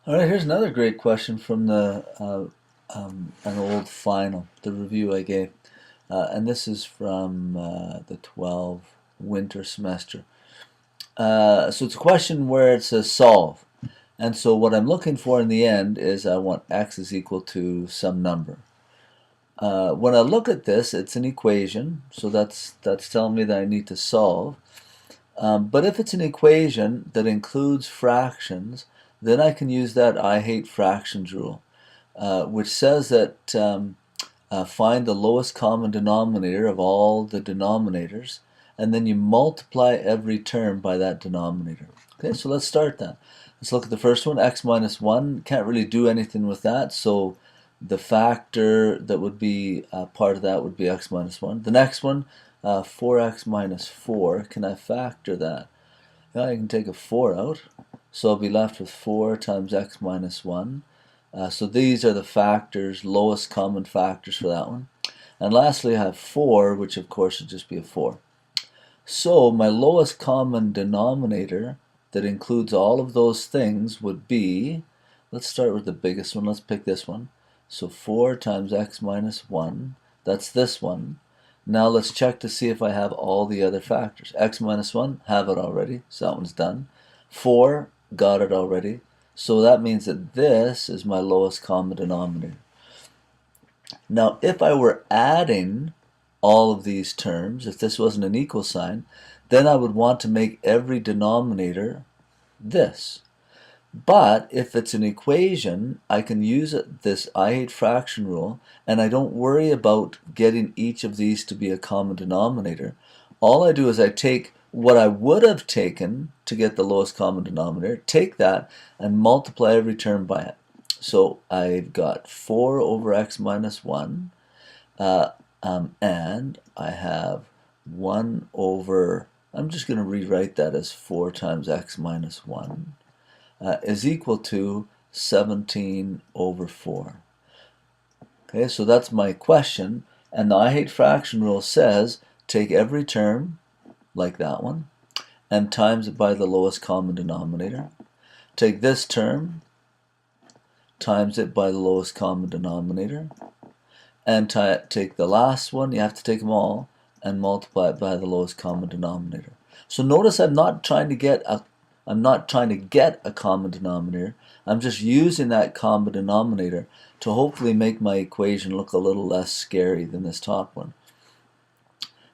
All right, here's another great question from the an old final, the review I gave, and this is from the 12 winter semester. So it's a question where it says solve, and so what I'm looking for in the end is I want x is equal to some number. When I look at this, it's an equation, so that's telling me that I need to solve. But if it's an equation that includes fractions, then I can use that I hate fractions rule, which says that find the lowest common denominator of all the denominators, and then you multiply every term by that denominator. Okay, so let's start that. Let's look at the first one, x minus 1. Can't really do anything with that, so the factor that would be part of that would be x minus 1. The next one, 4x minus 4, can I factor that? Yeah, I can take a 4 out, so I'll be left with 4 times x minus 1. So these are the factors, lowest common factors for that one. And lastly, I have 4, which of course would just be a 4. So my lowest common denominator that includes all of those things would be, let's start with the biggest one, let's pick this one. So 4 times x minus 1, that's this one. Now let's check to see if I have all the other factors. X minus 1, have it already, so that one's done. 4, got it already. So that means that this is my lowest common denominator. Now if I were adding all of these terms, if this wasn't an equal sign, then I would want to make every denominator this. But if it's an equation, I can use this I hate fraction rule, and I don't worry about getting each of these to be a common denominator. All I do is I take what I would have taken to get the lowest common denominator, take that and multiply every term by it. So I've got 4 over x minus 1, and I have 1 over, I'm just going to rewrite that as 4 times x minus 1. Is equal to 17 over 4. Okay, so that's my question, and the I hate fraction rule says take every term, like that one, and times it by the lowest common denominator. Take this term, times it by the lowest common denominator, and take the last one, you have to take them all, and multiply it by the lowest common denominator. So notice I'm not trying to get a common denominator. I'm just using that common denominator to hopefully make my equation look a little less scary than this top one.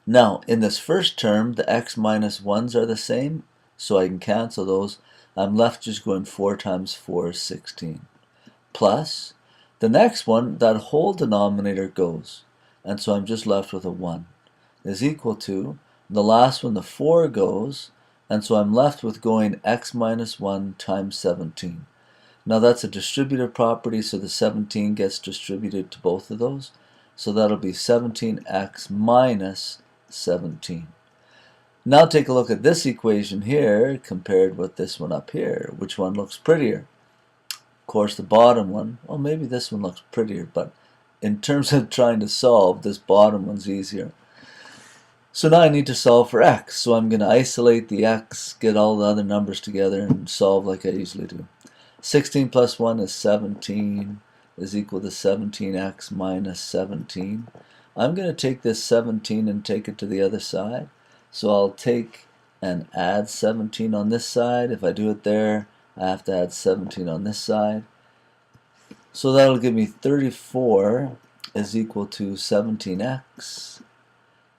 Now, in this first term, the x minus 1s are the same, so I can cancel those. I'm left just going 4 times 4 is 16. Plus, the next one, that whole denominator goes, and so I'm just left with a 1, is equal to, the last one, the 4 goes, and so I'm left with going x minus 1 times 17. Now that's a distributive property, so the 17 gets distributed to both of those. So that'll be 17x minus 17. Now take a look at this equation here compared with this one up here. Which one looks prettier? Of course the bottom one. Well, maybe this one looks prettier, but in terms of trying to solve, this bottom one's easier. So now I need to solve for x, so I'm going to isolate the x, get all the other numbers together, and solve like I usually do. 16 plus 1 is 17, is equal to 17x minus 17. I'm going to take this 17 and take it to the other side. So I'll take and add 17 on this side. If I do it there, I have to add 17 on this side. So that'll give me 34 is equal to 17x.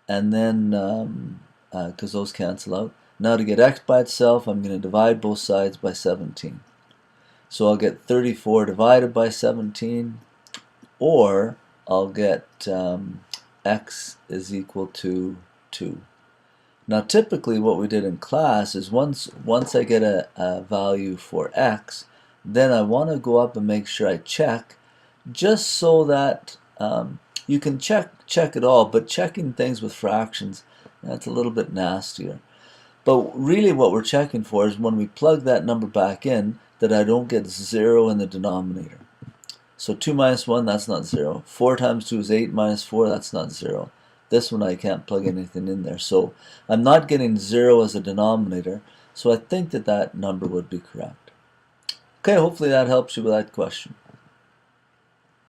And then, because those cancel out, now to get x by itself, I'm going to divide both sides by 17. So I'll get 34 divided by 17, or I'll get x is equal to 2. Now typically what we did in class is once I get a value for x, then I want to go up and make sure I check, just so that you can check it all, but checking things with fractions, that's a little bit nastier. But really what we're checking for is when we plug that number back in, that I don't get 0 in the denominator. So 2 minus 1, that's not 0. 4 times 2 is 8 minus 4, that's not 0. This one I can't plug anything in there. So I'm not getting 0 as a denominator, so I think that that number would be correct. Okay, hopefully that helps you with that question.